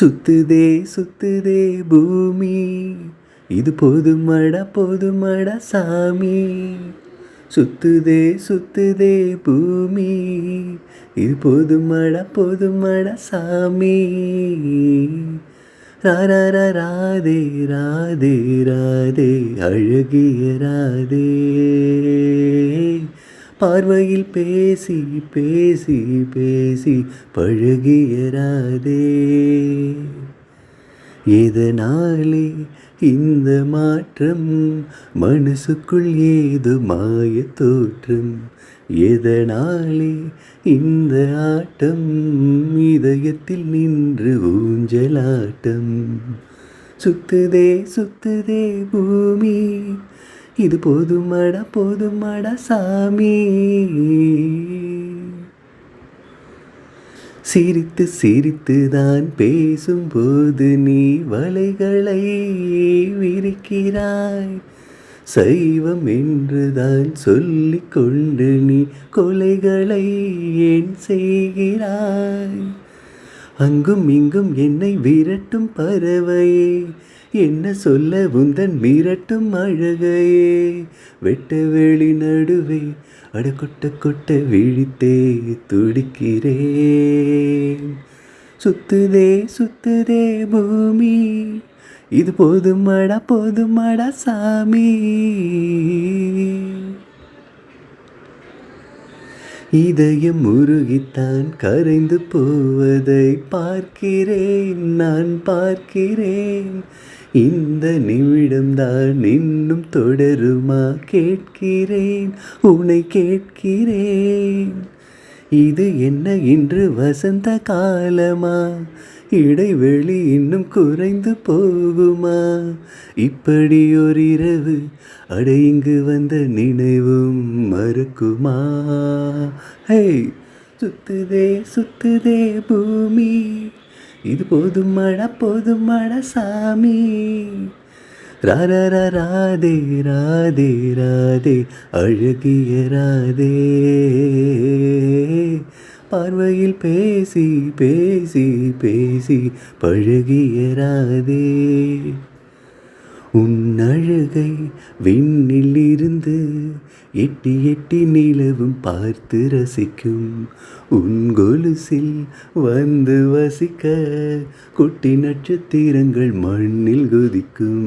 சுத்துதே சுத்துதே பூமி, இது போதுமடா சாமி. சுத்துதே சுத்துதே பூமி, இது போதுமடா சாமி. ராரா ராதே ராதே ராதே அழகிய ராதே, பார்வையில் பேசி பேசி பேசி பழகியராதே. எதனாலே இந்த மாற்றம், மனசுக்குள் ஏது மாய தோற்றம். எதனாலே இந்த ஆட்டம், இதயத்தில் நின்று ஊஞ்சலாட்டம். சுத்துதே சுத்துதே பூமி, இது போதுமடா சாமி. சிரித்து சிரித்து தான் பேசும்போது நீ வலைகளை விரிக்கிறாய். சைவம் என்றுதான் சொல்லிக் கொண்டு நீ கொலைகளை ஏன் செய்கிறாய்? அங்கும் இங்கும் என்னை விரட்டும் பறவையே, என்ன சொல்ல உந்தன் மிரட்டும் அழகையே. வெட்ட வெளி நடுவே அட கொட்ட கொட்ட விழித்தே துடிக்கிறேன். சுத்துதே சுத்துதே பூமி, இது போதுமடா சாமி. இதயம் உருகித்தான் கரைந்து போவதை பார்க்கிறேன், நான் பார்க்கிறேன். இந்த நிமிடம்தான் இன்னும் தொடருமா கேட்கிறேன், உன்னை கேட்கிறேன். இது என்ன இன்று வசந்த காலமா, இடைவெளி இன்னும் குறைந்து போகுமா? இப்படி ஒரு இரவு, அட இங்கு வந்த நினைவும் மறக்குமா? ஹே, சுத்துதே சுத்துதே பூமி, இது போதுமடா சாமி. ராரா ராதே ராதே ராதே அழகிய ராதே, பார்வையில் பேசி பேசி பேசி பழகியராதே. உன் அழகை விண்ணில் இருந்து எட்டி எட்டி நிலவும் பார்த்து ரசிக்கும். உன் கொலுசில் வந்து வசிக்க குட்டி நட்சத்திரங்கள் மண்ணில் குதிக்கும்.